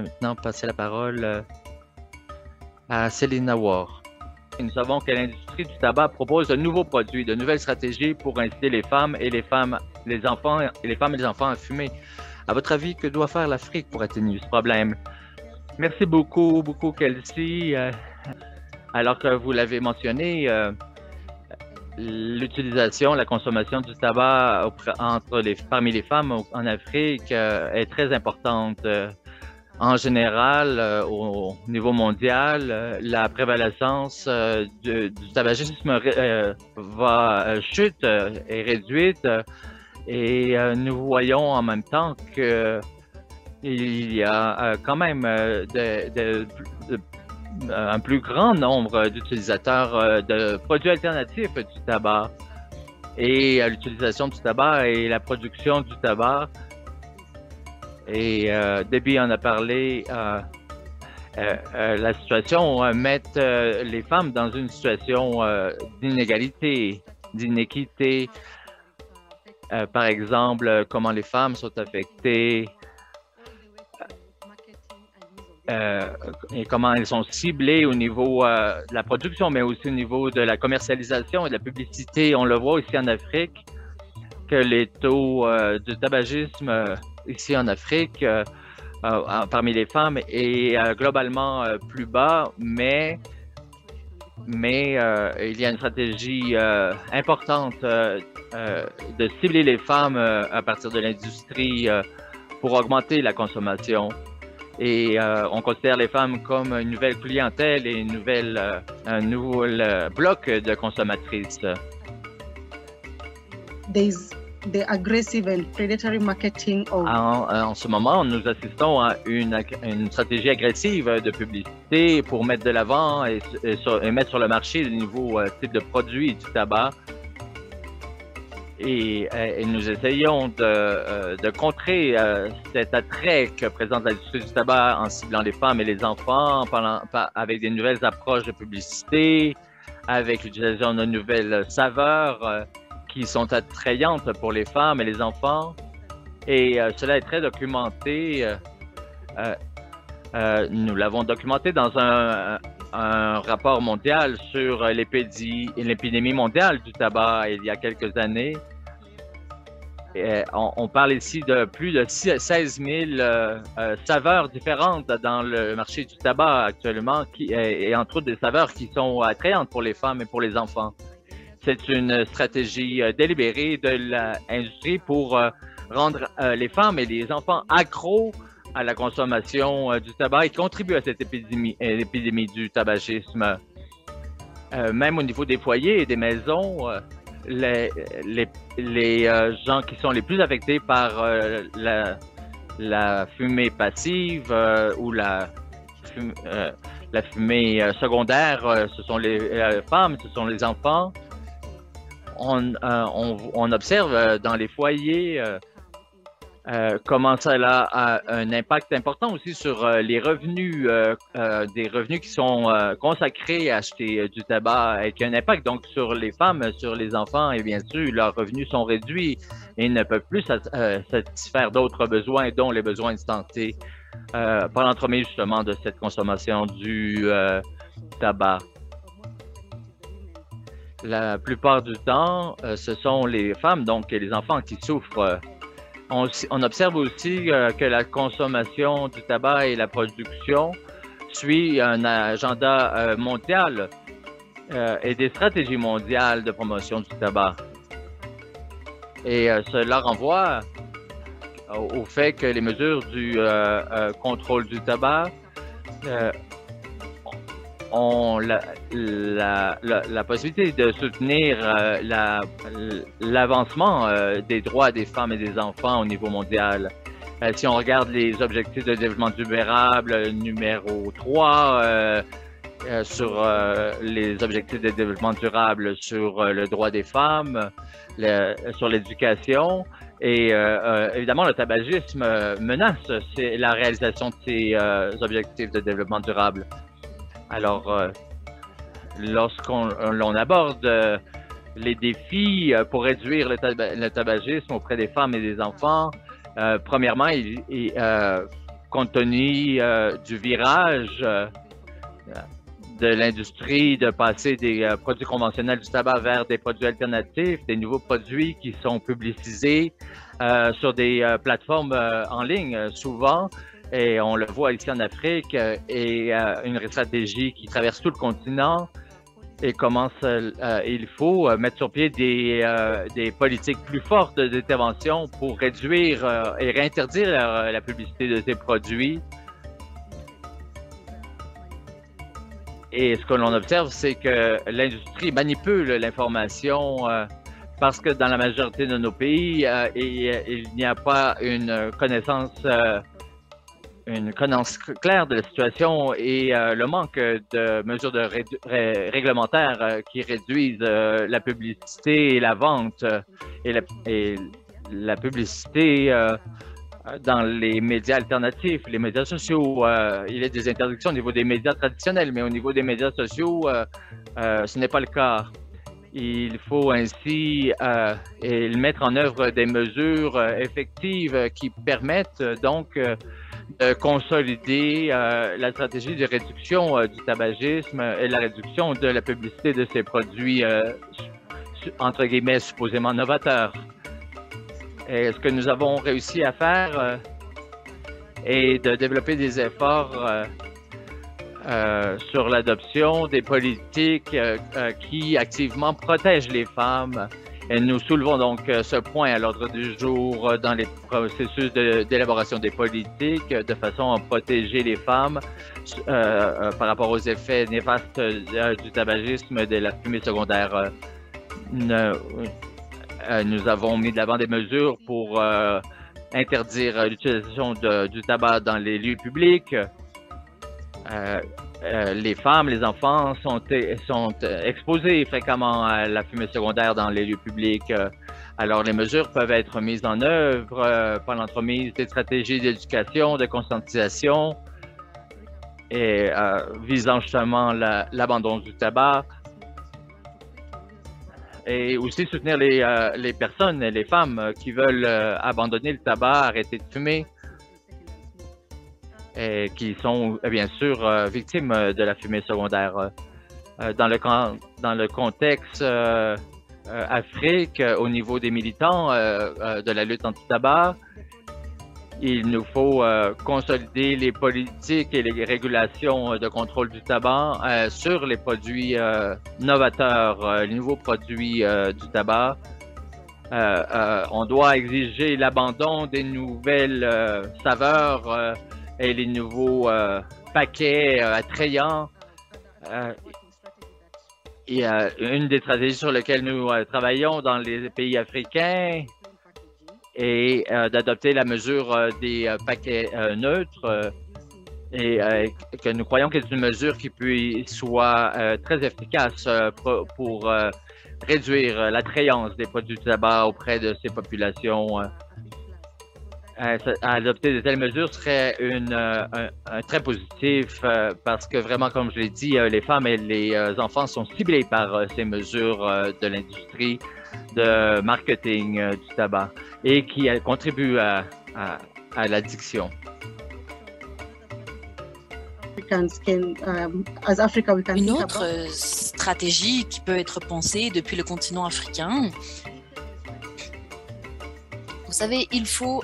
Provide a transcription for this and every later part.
maintenant passer la parole à Selina War. Nous savons que l'industrie du tabac propose de nouveaux produits, de nouvelles stratégies pour inciter les femmes et les enfants à fumer. À votre avis, que doit faire l'Afrique pour atténuer ce problème? Merci beaucoup, Kelsey. Alors que vous l'avez mentionné, l'utilisation, la consommation du tabac parmi les femmes en Afrique est très importante. En général, au niveau mondial, la prévalence du tabagisme chute, est réduite et nous voyons en même temps que il y a quand même un plus grand nombre d'utilisateurs de produits alternatifs du tabac. Et l'utilisation du tabac et la production du tabac. Et Debbie en a parlé, la situation met les femmes dans une situation d'inégalité, d'inéquité. Par exemple, comment les femmes sont affectées et comment elles sont ciblées au niveau de la production, mais aussi au niveau de la commercialisation et de la publicité. On le voit ici en Afrique, que les taux du tabagisme ici en Afrique, parmi les femmes, est globalement plus bas, mais il y a une stratégie importante de cibler les femmes à partir de l'industrie pour augmenter la consommation. Et on considère les femmes comme une nouvelle clientèle et un nouvel bloc de consommatrices. The aggressive and predatory marketing en ce moment, nous assistons à une stratégie agressive de publicité pour mettre de l'avant et mettre sur le marché de nouveaux types de produits du tabac. Et nous essayons de contrer cet attrait que présente l'industrie du tabac en ciblant les femmes et les enfants, avec des nouvelles approches de publicité, avec l'utilisation de nouvelles saveurs qui sont attrayantes pour les femmes et les enfants. Et cela est très documenté. Nous l'avons documenté dans un rapport mondial sur l'épidémie mondiale du tabac il y a quelques années. On parle ici de plus de 16 000 saveurs différentes dans le marché du tabac actuellement, et entre autres des saveurs qui sont attrayantes pour les femmes et pour les enfants. C'est une stratégie délibérée de l'industrie pour rendre les femmes et les enfants accros à la consommation du tabac et contribuer à cette l'épidémie du tabagisme. Même au niveau des foyers et des maisons, les gens qui sont les plus affectés par la fumée passive ou la fumée secondaire, ce sont les femmes, ce sont les enfants. On observe dans les foyers comment cela a un impact important aussi sur les revenus, des revenus qui sont consacrés à acheter du tabac, et qui a un impact donc sur les femmes, sur les enfants, et bien sûr, leurs revenus sont réduits et ne peuvent plus satisfaire d'autres besoins, dont les besoins de santé, par l'entremise justement de cette consommation du tabac. La plupart du temps, ce sont les femmes donc et les enfants qui souffrent. On observe aussi que la consommation du tabac et la production suit un agenda mondial et des stratégies mondiales de promotion du tabac. Et cela renvoie au fait que les mesures du contrôle du tabac ont la possibilité de soutenir l'avancement des droits des femmes et des enfants au niveau mondial. Si on regarde les objectifs de développement durable numéro 3 sur les objectifs de développement durable, sur le droit des femmes, sur l'éducation, et évidemment le tabagisme menace la réalisation de ces objectifs de développement durable. Alors, lorsqu'on aborde les défis pour réduire le tabagisme auprès des femmes et des enfants, premièrement, compte tenu du virage de l'industrie de passer des produits conventionnels du tabac vers des produits alternatifs, des nouveaux produits qui sont publicisés sur des plateformes en ligne souvent, et on le voit ici en Afrique, et une stratégie qui traverse tout le continent et il faut mettre sur pied des politiques plus fortes d'intervention pour réduire et réinterdire la publicité de ces produits. Et ce que l'on observe, c'est que l'industrie manipule l'information parce que dans la majorité de nos pays, il n'y a pas une connaissance claire de la situation et le manque de mesures réglementaires qui réduisent la publicité et la vente et la publicité dans les médias alternatifs, les médias sociaux. Il y a des interdictions au niveau des médias traditionnels, mais au niveau des médias sociaux, ce n'est pas le cas. Il faut ainsi mettre en œuvre des mesures effectives qui permettent donc de consolider la stratégie de réduction du tabagisme et la réduction de la publicité de ces produits, entre guillemets, supposément novateurs. Et ce que nous avons réussi à faire est de développer des efforts sur l'adoption des politiques qui activement protègent les femmes. Et nous soulevons donc ce point à l'ordre du jour dans les processus d'élaboration des politiques de façon à protéger les femmes par rapport aux effets néfastes du tabagisme et de la fumée secondaire. Nous avons mis de l'avant des mesures pour interdire l'utilisation du tabac dans les lieux publics. Les femmes, les enfants sont exposés fréquemment à la fumée secondaire dans les lieux publics. Alors, les mesures peuvent être mises en œuvre par l'entremise des stratégies d'éducation, de conscientisation et visant justement l'abandon du tabac. Et aussi soutenir les personnes, les femmes qui veulent abandonner le tabac, arrêter de fumer, et qui sont bien sûr victimes de la fumée secondaire. Dans le contexte Afrique, au niveau des militants de la lutte anti-tabac, il nous faut consolider les politiques et les régulations de contrôle du tabac sur les produits novateurs, les nouveaux produits du tabac. On doit exiger l'abandon des nouvelles saveurs et les nouveaux paquets attrayants. Et une des stratégies sur lesquelles nous travaillons dans les pays africains est d'adopter la mesure des paquets neutres et que nous croyons que c'est une mesure qui soit très efficace pour réduire l'attrayance des produits du tabac auprès de ces populations. Adopter de telles mesures serait un très positif parce que vraiment, comme je l'ai dit, les femmes et les enfants sont ciblés par ces mesures de l'industrie de marketing du tabac et qui contribuent à l'addiction. Une autre stratégie qui peut être pensée depuis le continent africain, vous savez, il faut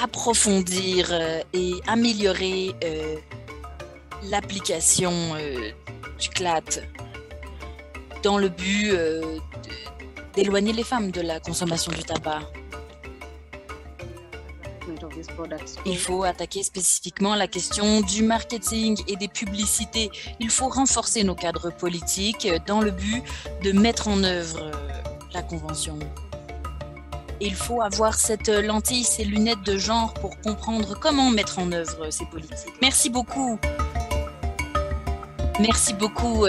approfondir et améliorer l'application du CLAT dans le but d'éloigner les femmes de la consommation du tabac. Il faut attaquer spécifiquement la question du marketing et des publicités. Il faut renforcer nos cadres politiques dans le but de mettre en œuvre la convention. Il faut avoir cette lentille, ces lunettes de genre pour comprendre comment mettre en œuvre ces politiques. Merci beaucoup. Merci beaucoup.